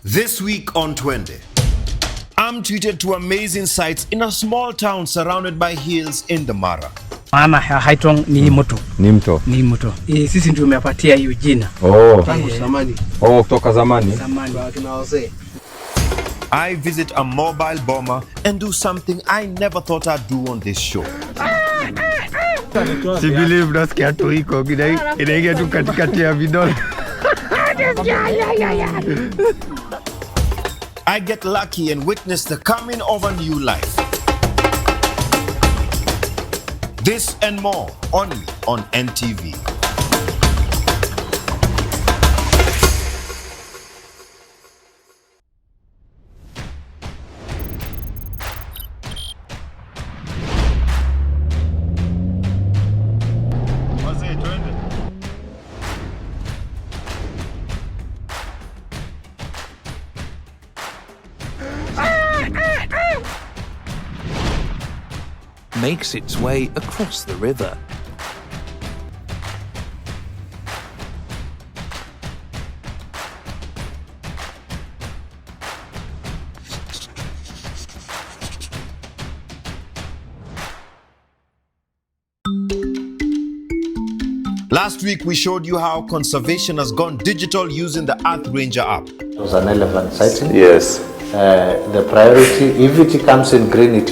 This week on 20, I'm treated to amazing sights in a small town surrounded by hills in the Mara. Aitong ni mto. Ni mto. Sisi ndio tumepatia hiyo jina. Tangu zamani. Kutoka zamani. I visit a mobile bomber and do something I never thought I'd do on this show. Si believe nasikia tu iko inaingia tu katikati ya vidole. I get lucky and witness the coming of a new life. This and more only on NTV. Makes its way across the river. Last week we showed you how conservation has gone digital using the Earth Ranger app. It was an elephant sighting. Yes. The priority, if it comes in green, it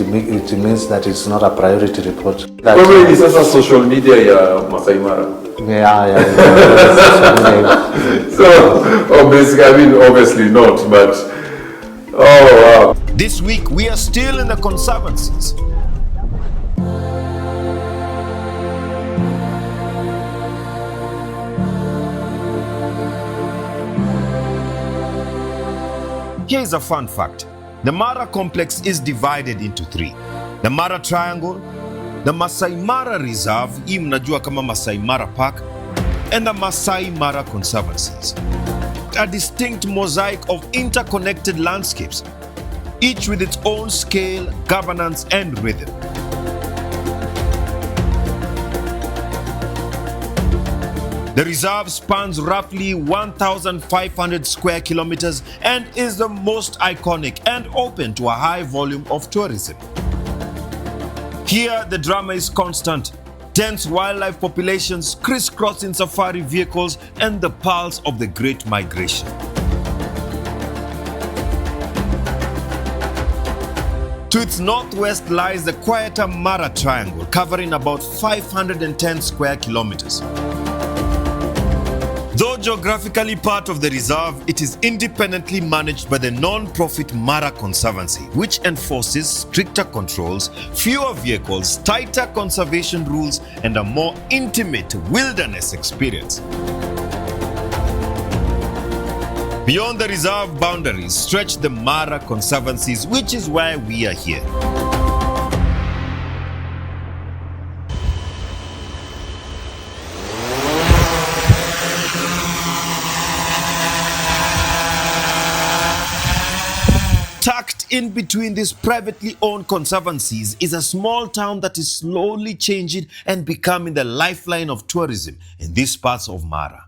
means that it's not a priority report. Probably this is a social media ya Masai Mara. Yeah. So, obviously not, but oh wow. This week we are still in the Conservancies. Here's a fun fact. The Mara complex is divided into three. The Mara Triangle, the Masai Mara Reserve, hii mnajua kama Masai Mara Park, and the Masai Mara Conservancies. A distinct mosaic of interconnected landscapes, each with its own scale, governance, and rhythm. The reserve spans roughly 1,500 square kilometers and is the most iconic and open to a high volume of tourism. Here, the drama is constant. Dense wildlife populations crisscrossing safari vehicles and the pulse of the Great Migration. To its northwest lies the quieter Mara Triangle, covering about 510 square kilometers. Though geographically part of the reserve, it is independently managed by the non-profit Mara Conservancy, which enforces stricter controls, fewer vehicles, tighter conservation rules, and a more intimate wilderness experience. Beyond the reserve boundaries stretch the Mara Conservancies, which is why we are here. Tucked in between these privately owned conservancies is a small town that is slowly changing and becoming the lifeline of tourism in these parts of Mara.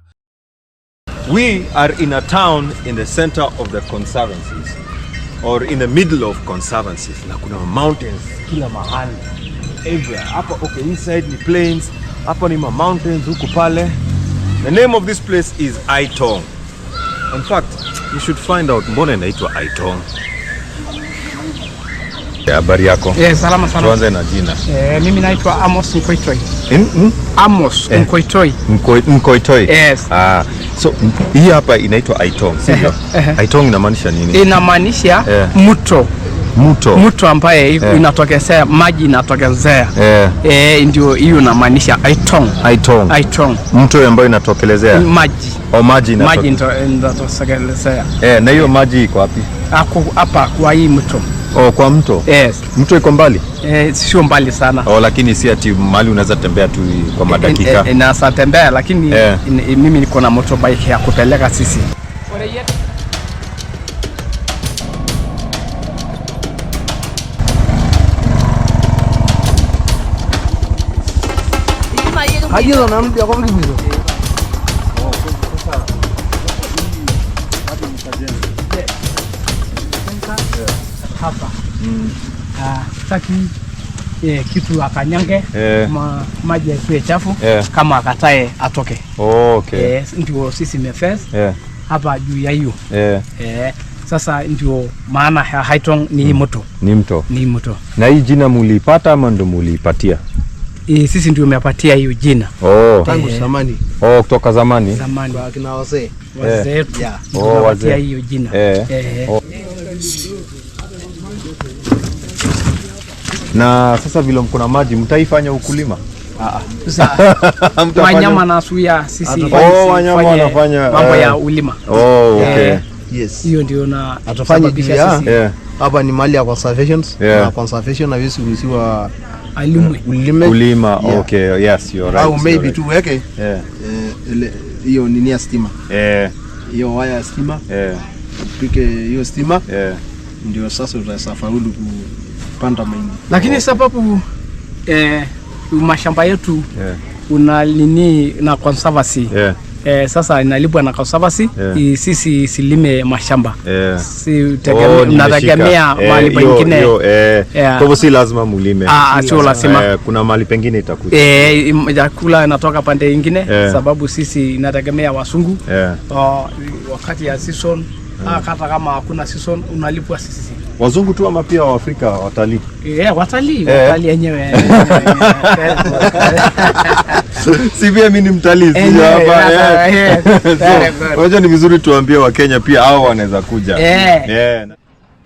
We are in a town in the center of the conservancies, or in the middle of conservancies. Na kuna mountains kila mahali, everywhere. Hapa inside ni plains, hapa ni mountains huku pale. The name of this place is Aitong. In fact, you should find out mbona inaitwa Aitong. Habari yako? Salama. Tuanze na jina. Mimi naitwa Amos Nkoitoi. Amos Nkoitoi. Nkoitoi. Yes. So hii hapa inaitwa Aitong, sio? Aitong inamaanisha nini? Inamaanisha mto ambaye inatokezea maji inatokezea. Ndio hiyo inamaanisha Aitong. Mto ambayo inatokelezea maji. Maji inatokelezea. Na hiyo maji iko wapi? Hapa kwa hii mto. Kwa mto? Yes. Mto iko mbali? Sio mbali sana. Lakini si ati mahali unaweza tembea tu kwa madakika. Naweza tembea lakini mimi niko na motorbike ya kupeleka sisi. Hayo na mtu yako mimi. hapa. Sitaki kitu akanyange maji yasiwe chafu kama akatae atoke. Okay. Ndio sisi mefes hapa juu ya hiyo. Sasa ndio maana Aitong ni moto. Ni moto. Na hii jina mulipata ama ndo mulipatia? Sisi ndio tumepatia hiyo jina. Tangu zamani. Kutoka zamani. Kwa kina wazee. Wazee. Tumepatia hiyo jina. Na sasa vile mko maji mtaifanya ukulima? Wanyama na suya sisi. Wanyama wanafanya mambo ya ulima. Okay. Yes. Hiyo ndio na atafanya sisi. Hapa ni mali ya conservation. Na conservation hawezi kusiwa ulima. Okay, yes, you're right. Au maybe tu weke hiyo nini ya stima. Hiyo waya ya stima. Pike hiyo stima. Ndio sasa utasafaulu kupanda mahindi. Lakini sababu mashamba yetu una nini na Conservancy. Sasa inalipwa na Conservancy. Sisi silime mashamba. Si tunategemea mahali pengine. Kwa hivyo si lazima mulime. Sio lazima. Kuna mahali pengine itakuja. Chakula inatoka pande nyingine sababu sisi inategemea wasungu. Wakati ya season hata kama hakuna season unalipwa sisi. Wazungu tu ama pia Waafrika watalii? Watalii wenyewe. Si pia mimi ni mtalii sio hapa. Wacha ni vizuri tuambie wa Kenya pia hao wanaweza kuja.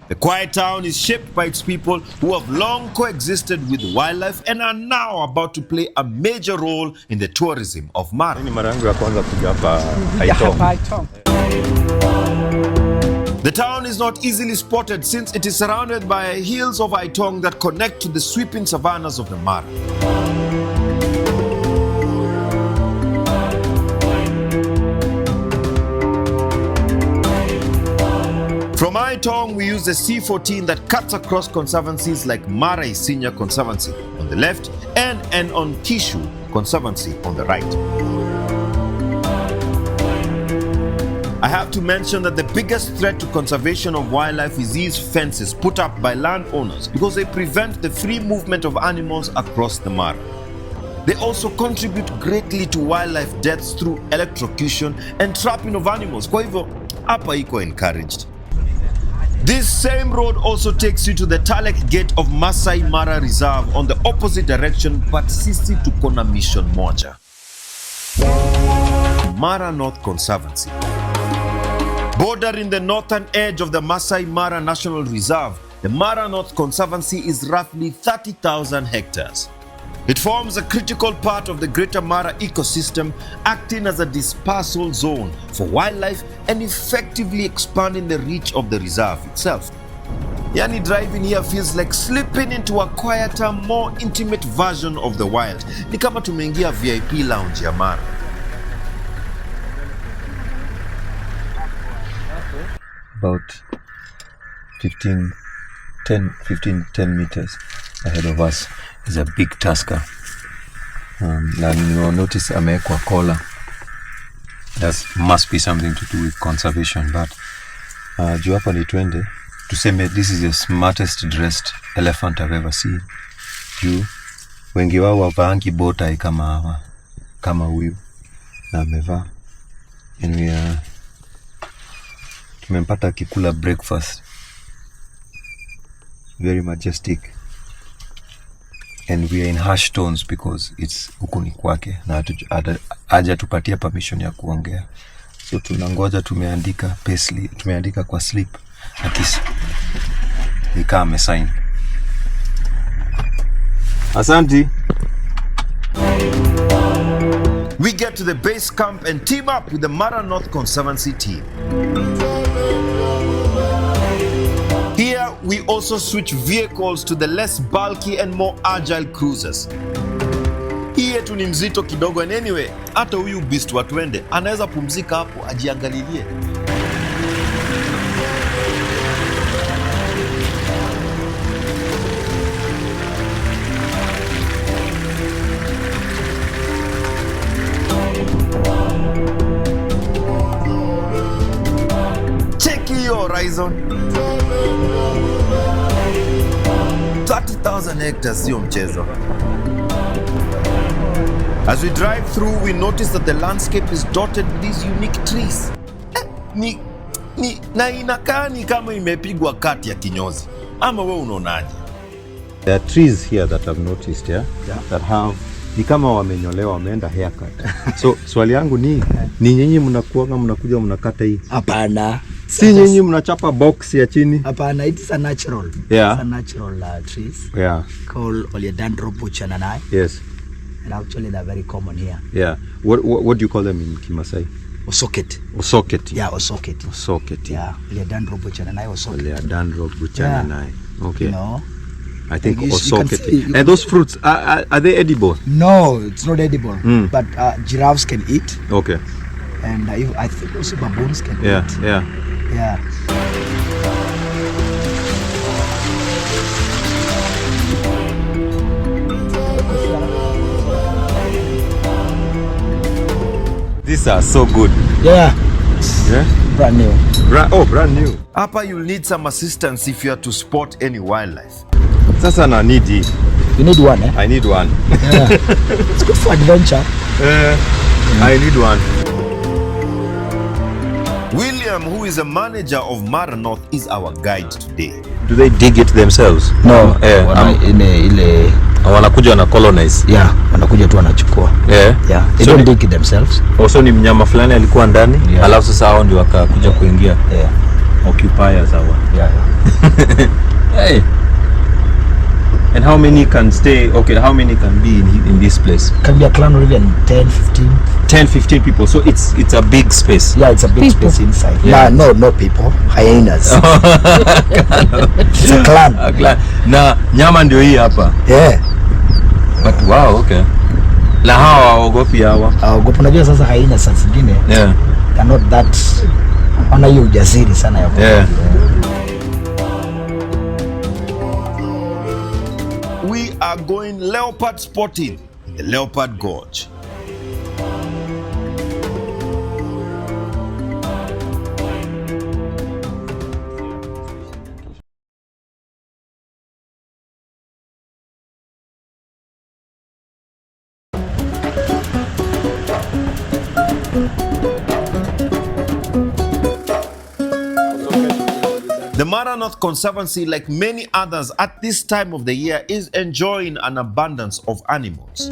The quiet town is shaped by its people who have long coexisted with wildlife and are now about to play a major role in the tourism of Mara. Ni mara yangu ya kwanza kuja hapa Aitong. The town is not easily spotted since it is surrounded by hills of Aitong that connect to the sweeping savannas of the Mara. From Aitong, we use the C14 that cuts across conservancies like Mara Isinya Conservancy on the left and on Kishu Conservancy on the right. I have to mention that the biggest threat to conservation of wildlife is these fences put up by landowners because they prevent the free movement of animals across the Mara. They also contribute greatly to wildlife deaths through electrocution and trapping of animals. Kwa hivyo, hapa iko encouraged. This same road also takes you to the Talek Gate of Masai Mara Reserve on the opposite direction, but sisi tuko na mission moja. Mara North Conservancy. Bordering the northern edge of the Masai Mara National Reserve, the Mara North Conservancy is roughly 30,000 hectares. It forms a critical part of the Greater Mara ecosystem, acting as a dispersal zone for wildlife and effectively expanding the reach of the reserve itself. Yani, driving here feels like slipping into a quieter, more intimate version of the wild. Ni kama tumeingia VIP lounge ya Mara. About 10 meters ahead of us is a big tusker. Na notice amewekwa collar. That must be something to do with conservation, but juu hapa ni twende tuseme this is the smartest dressed elephant I've ever seen. Juu wengi wao wavaangi botai kama huyu na amevaa. And we tumempata kikula breakfast, very majestic, and we are in harsh tones because it's huku ni kwake na haja tupatia permission ya kuongea, so tunangoja. Tumeandika Paisley, tumeandika kwa slip na kisi nikaa amesign. Asanti. We get to the base camp and team up with the Mara North Conservancy team. Here, we also switch vehicles to the less bulky and more agile cruisers. Hii yetu ni mzito kidogo, and anyway, hata huyu beast wa twende anaweza pumzika hapo ajiangalilie. Check your horizon. 5,000 hectares sio mchezo. As we drive through, we notice that the landscape is dotted with these unique trees. Na inakaa ni kama imepigwa kati ya kinyozi. Ama wewe unaonaje? There are trees here that I've noticed, that have ni kama wamenyolewa, wameenda haircut. So swali yangu ni nyinyi mnakuja mnakata hii? Hapana. Si nyinyi mnachapa box ya chini? Hapana, it is a natural. Yeah. It's a natural trees. Yeah. Called Oleodendron buchananai. Yes. And actually they're very common here. Yeah. What do you call them in Kimasai? Osoket. Osoket. Yeah, osoket. Osoket. Yeah. Oleodendron buchananai osoket. Oleodendron buchananai. Yeah. Okay. You know. I think osoket. And those fruits are they edible? No, it's not edible. But giraffes can eat. Okay. And I think also baboons can eat. Yeah. Yeah. These are so good. Yeah. Yeah. Brand new. Brand new. Hapa you'll need some assistance if you are to spot any wildlife. Sasa na need hii. You need one, eh? I need one. Yeah. It's good for adventure. I need one. William, who is a manager of Mara North, is our guide today. Do they dig it themselves? No. Ile wanakuja na colonize. Yeah, wanakuja tu wanachukua. Yeah. They don't dig it themselves. Also ni mnyama fulani alikuwa ndani, alafu sasa hao ndio wakakuja kuingia. Yeah. Occupiers hawa. Yeah. Hey. And how many can stay? Okay, how many can be in this place? Can be a clan of even 10, 15. 10, 15 people. So it's a big space. Yeah, it's a big space inside. Yeah. No people. Hyenas. It's a clan. A clan. Na nyama ndio hii hapa. Yeah. But wow, okay. Na hawa hawaogopi hawa. Hawaogopi. Unajua sasa hyena saa zingine. Yeah. They're not that. Wana hiyo ujasiri sana ya kuogopa. Yeah. We are going leopard spotting in the Leopard Gorge. The Mara North Conservancy, like many others at this time of the year, is enjoying an abundance of animals.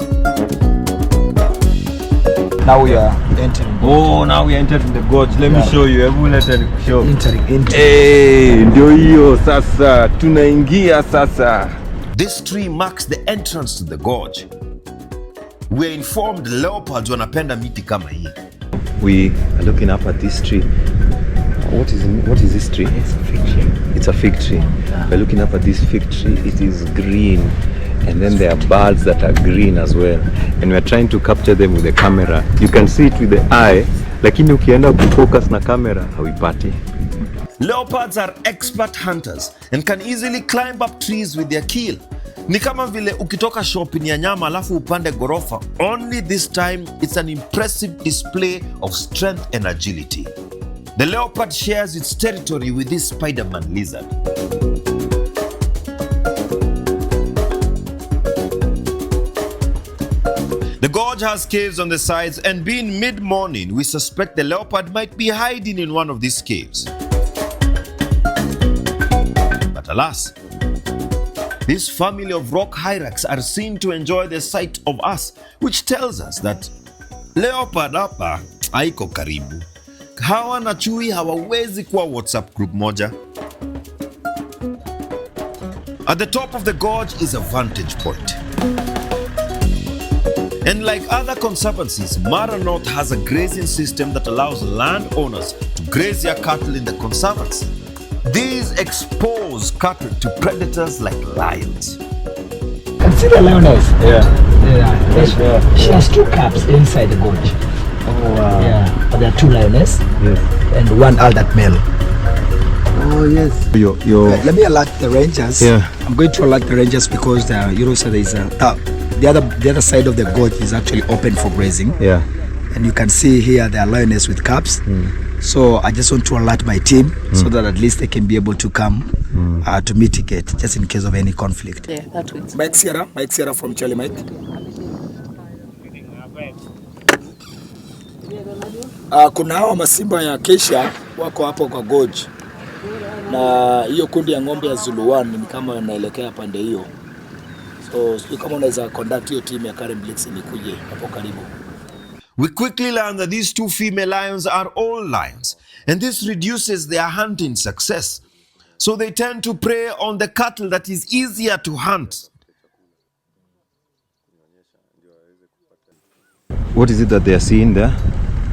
Now we are entering. Oh, now we are entering the gorge. Let me show you. Hebu let me show. Entering. Hey, ndio hiyo sasa. Tunaingia sasa. This tree marks the entrance to the gorge. We are informed leopards wanapenda miti kama hii. We are looking up at this tree. What is this tree? It's a fig tree. It's a fig tree. We're looking up at this fig tree. It is green, and then there are birds that are green as well. And we're trying to capture them with the camera. You can see it with the eye, lakini ukienda kufocus na camera hauipati. Leopards are expert hunters and can easily climb up trees with their keel. Ni kama vile ukitoka shopping ya nyama alafu upande gorofa. Only this time it's an impressive display of strength and agility. The leopard shares its territory with this Spider-Man lizard. The gorge has caves on the sides, and being mid-morning, we suspect the leopard might be hiding in one of these caves. But alas, this family of rock hyrax are seen to enjoy the sight of us, which tells us that leopard hapa haiko karibu. Hawa na chui hawawezi kuwa WhatsApp group moja. At the top of the gorge is a vantage point. And like other conservancies, Mara North has a grazing system that allows landowners to graze their cattle in the conservancy. These expose cattle to predators like lions. Consider a lioness. Yeah. She has two cubs inside the gorge. Oh wow. Yeah, but there are two lioness. Yes. And one adult male. Oh yes. Let me alert the rangers. Yeah. I'm going to alert the rangers because so there is the other side of the gorge is actually open for grazing. Yeah. And you can see here there are lioness with cubs. So I just want to alert my team so that at least they can be able to come to mitigate just in case of any conflict. Yeah, that way. Mike Sierra from Charlie Mike. Kuna hawa masimba ya Acacia wako hapo kwa gorge. Na hiyo kundi ya ng'ombe ya Zulu 1 ni kama wanaelekea pande hiyo. So sio kama unaweza conduct hiyo team ya Karen Blix nikuje hapo karibu. We quickly learn that these two female lions are all lions, and this reduces their hunting success. So they tend to prey on the cattle that is easier to hunt. What is it that they are seeing there?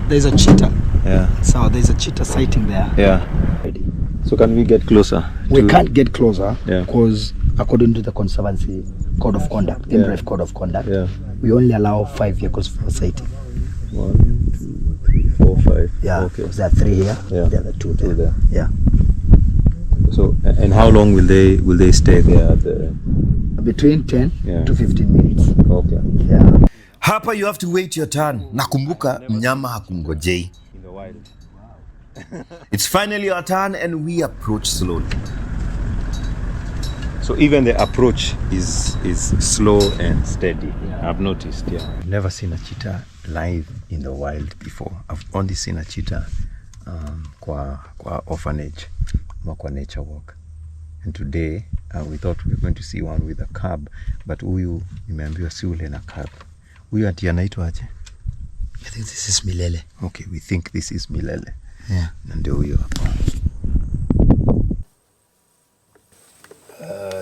There's a cheetah. Yeah. So there's a cheetah sighting there. Yeah. So can we get closer? We can't get closer Yeah. because according to the Conservancy Code of Conduct, the Drive Code of Conduct, we only allow 5 vehicles for sighting. 1, 2, 3, 4, 5. Yeah, Okay. there are 3 here, Yeah. the other 2 there. There. Yeah. So and how long will they stay there? At the... Between 10 Yeah. to 15 minutes. Okay. Yeah. Hapa you have to wait your turn. Nakumbuka mnyama hakungojei. In the wild. It's finally our turn and we approach slowly. So even the approach is slow and steady. I've noticed. Yeah. I've never seen a cheetah live in the wild before. I've only seen a cheetah kwa orphanage ama kwa nature walk. And today we thought we were going to see one with a cub, but huyu nimeambiwa si ule na cub. Huyu ati anaitwa aje? I think this is Milele. Okay, we think this is Milele. Yeah. Na ndio huyo hapo.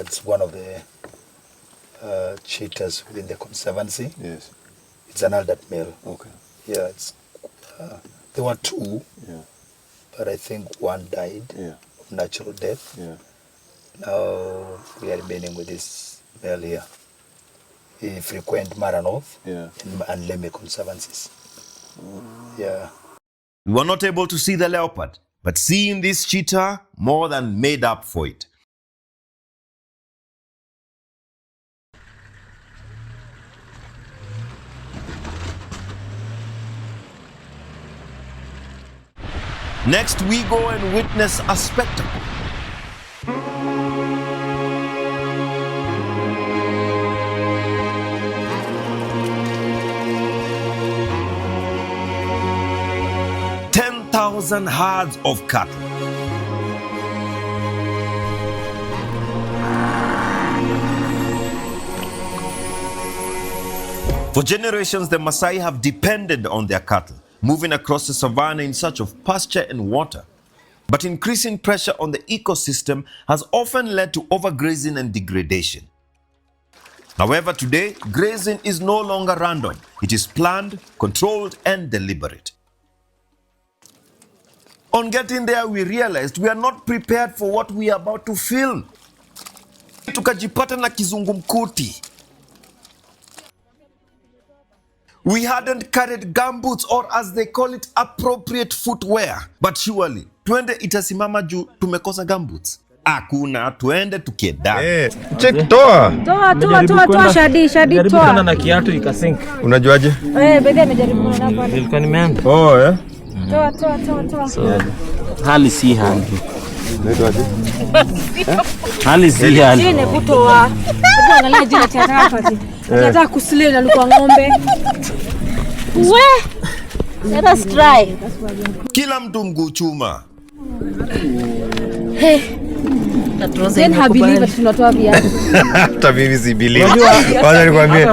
It's one of the cheetahs within the Conservancy. Yes. It's an adult male. Okay. Yeah, it's there were 2, but I think one died of natural death. Yeah. Now we are remaining with this male here. He frequent Mara North and Leme Conservancies. Yeah. We were not able to see the leopard, but seeing this cheetah more than made up for it. Next, we go and witness a spectacle. Thousand herds of cattle. For generations, the Maasai have depended on their cattle, moving across the savannah in search of pasture and water. But increasing pressure on the ecosystem has often led to overgrazing and degradation. However, today, grazing is no longer random. It is planned, controlled, and deliberate. On getting there, we realized we are not prepared for what we are about to film. Tukajipata na kizungumkuti. We hadn't carried gumboots or, as they call it, appropriate footwear. But surely, twende itasimama juu tumekosa gumboots. Hakuna, twende tukieda. Check toa. Toa Shadi toa. Na kiatu ikasink. Unajuaje? Bedhi amejaribu na hapa. Nilikuwa nimeenda. Oh, eh. Toa. So, hali si hali. Unajuaje? Hali si hali. Sine kutoa. Hebu angalia jina cha hapa. Nataka kusile na lukwa ng'ombe. Let us try. Kila mtu mguu chuma. Hey. Then habilive tunatoa viatu. Hata mimi si believe. Kwanza nikwambie.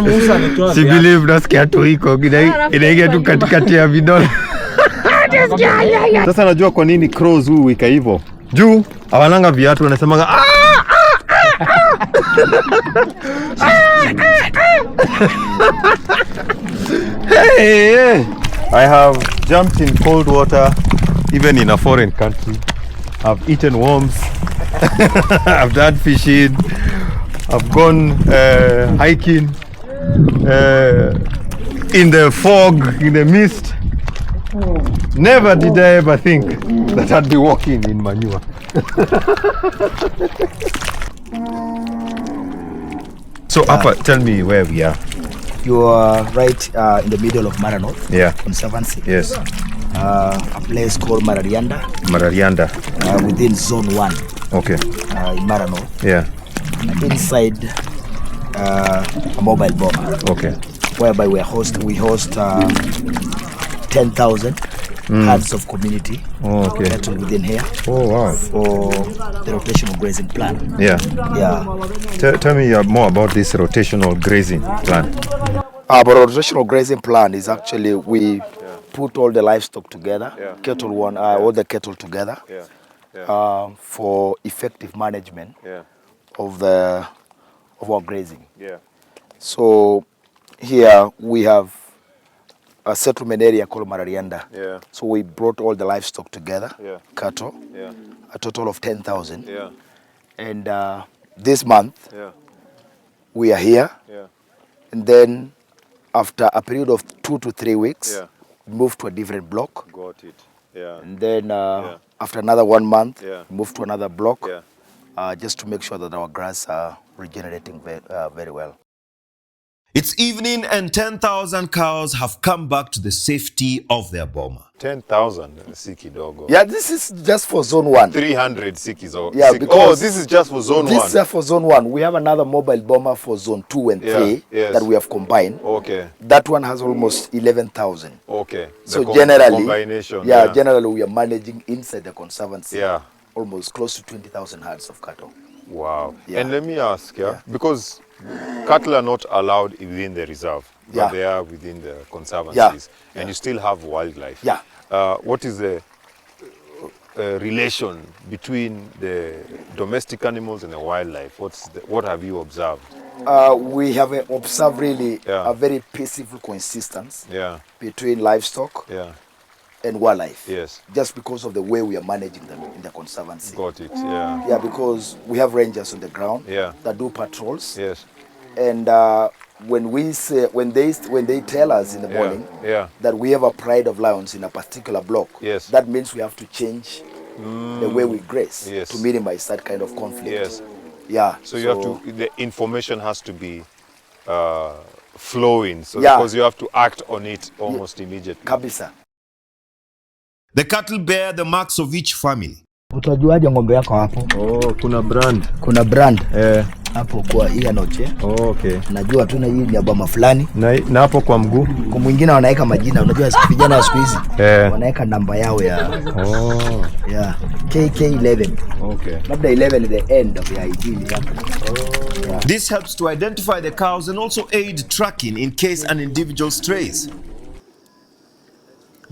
Si believe nasikia tu iko inaingia tu katikati ya vidole. Sasa najua kwa nini crows huwika hivyo. Juu hawananga viatu wanasemaga Hey, I have jumped in cold water even in a foreign country. I've eaten worms. I've done fishing. I've gone hiking in the fog, in the mist. Never did I ever think that I'd be walking in manure. So Apa, tell me where we are. You are right in the middle of Mara North. Yeah. Conservancy. Yes. A place called Mararianda. Mararianda. Within Zone 1. Okay. In Mara North. Yeah. Inside a mobile bomber. Okay. Whereby we host 10,000 herds of community cattle within here. Oh wow! For the rotational grazing plan. Yeah. Yeah. Tell me more about this rotational grazing plan. Our rotational grazing plan is actually we put all the livestock together, all the cattle together, for effective management of our grazing. Yeah. So here we have a settlement area called Mararianda. Yeah. So we brought all the livestock together, cattle, Yeah. a total of 10,000. Yeah. And this month we are here. Yeah. And then after a period of 2 to 3 weeks, we move to a different block. Got it. Yeah. And then after another 1 month, we move to another block, just to make sure that our grass are regenerating very well. It's evening and 10,000 cows have come back to the safety of their boma. 10,000 siki dogo. Yeah, this is just for Zone 1. 300 sikis. Yeah, because this is just for Zone 1. This is for Zone 1. We have another mobile bomber for Zone 2 and 3 that we have combined. Okay. That one has almost 11,000. Okay. So generally, combination, generally we are managing inside the Conservancy. Yeah. Almost close to 20,000 herds of cattle. Wow. Yeah. And let me ask, because cattle are not allowed within the reserve, but they are within the conservancies, and you still have wildlife. Yeah. What is the relation between the domestic animals and the wildlife? What have you observed? We have observed really a very peaceful coexistence between livestock and wildlife. Yes. Just because of the way we are managing them in the Conservancy. Got it. Yeah. Yeah, because we have rangers on the ground that do patrols. Yes. And when they tell us in the morning that we have a pride of lions in a particular block, that means we have to change the way we graze to minimize that kind of conflict. Yes. Yeah. So you have to, the information has to be flowing, because you have to act on it almost immediately. Kabisa. The cattle bear the marks of each family. Utajuaje ng'ombe yako hapo? Oh, kuna brand. Kuna brand. Hapo kwa hii anoche. Oh, okay. Najua tu na hii ni boma fulani. Na hapo kwa mguu. Kwa mwingine wanaweka majina. Unajua vijana wa siku hizi wanaweka namba yao ya KK11. Okay. Labda 11 is the end of the ID hapo. This helps to identify the cows and also aid tracking in case an individual strays.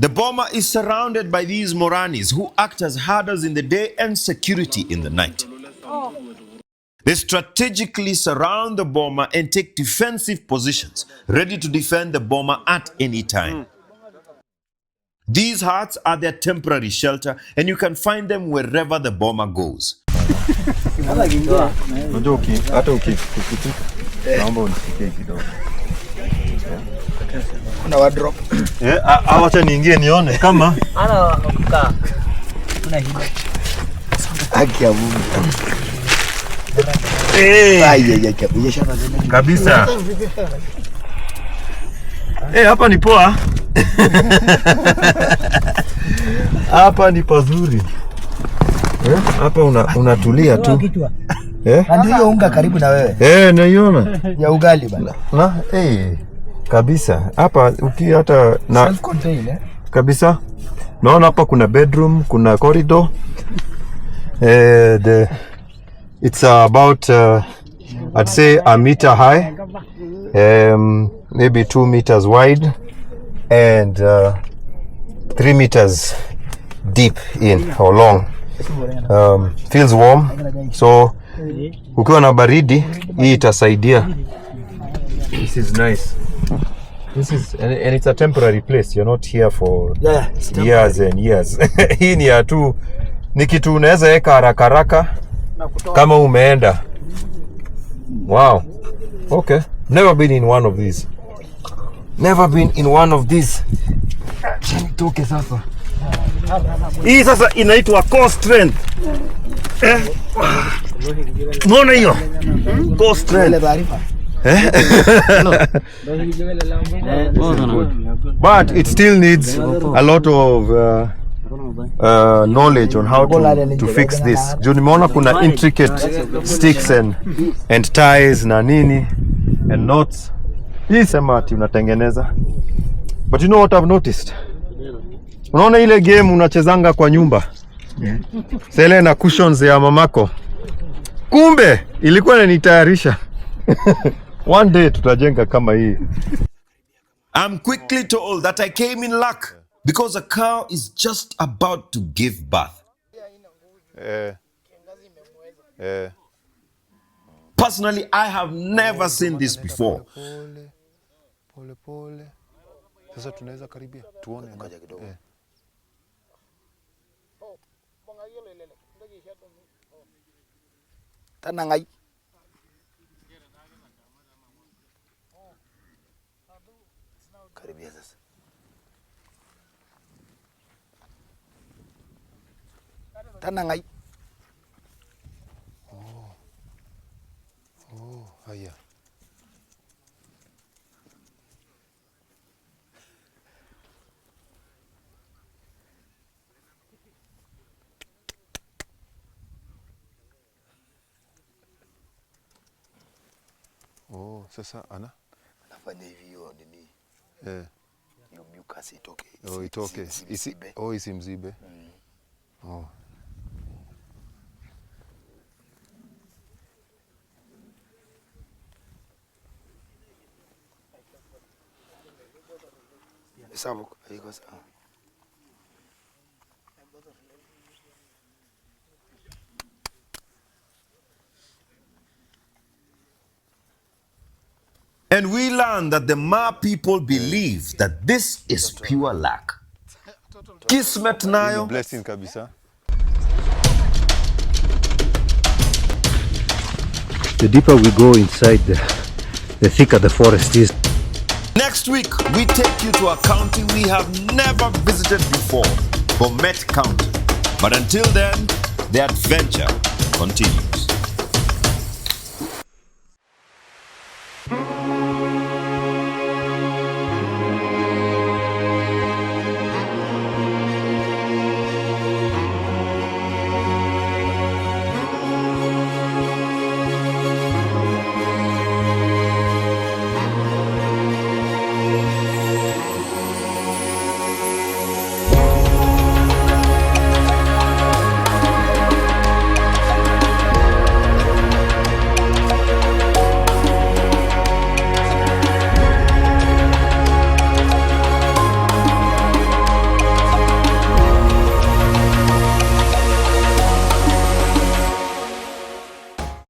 The boma is surrounded by these Moranis who act as herders in the day and security in the night. They strategically surround the boma and take defensive positions, ready to defend the boma at any time. These huts are their temporary shelter, and you can find them wherever the boma goes. Kuna wardrobe. Awacha niingie nione kama ana kukaa. Kuna hiyo. Haki ya Mungu. Kabisa. Hapa ni poa. Hapa ni pazuri. Hapa unatulia tu. Ndio unga karibu na wewe. Naiona. Ya ugali bana. Kabisa. Hapa hata na self contained kabisa. Naona hapa kuna bedroom, kuna corridor. It's about I'd say a meter high, maybe 2 meters wide, and 3 meters deep in or long. Feels warm, so ukiwa na baridi hii itasaidia. This is nice. This is and it's a temporary place. You're not here for years and years. Hii ni ya tu, ni kitu unaweza weka haraka haraka kama umeenda. Wow. Okay. Never been in one of these. Never been in one of these. Toke sasa. Hii sasa inaitwa core strength. Mbona hiyo? Core strength. But it still needs a lot of knowledge on how to fix this. Juu nimeona kuna intricate sticks and ties na nini and knots. Hii sema ati unatengeneza. But you know what I've noticed? Unaona ile game unachezanga kwa nyumba? Sele na cushions ya mamako. Kumbe ilikuwa inanitayarisha. One day tutajenga kama hii. I'm quickly told that I came in luck because a cow is just about to give birth. Personally, I have never seen this before. Sasa tunaweza karibia tuone. Tanangai. Karibia sasa. Tanangai. Haya. Sasa anafanya hivi hiyo nini? Hiyo mucus itoke. Itoke. Isimzibe. Sawa, iko sawa. And we learn that the Ma people believe that this is pure luck. Kismet nayo. Blessing kabisa. The deeper we go inside, the thicker the forest is. Next week, we take you to a county we have never visited before, Bomet County. But until then, the adventure continues.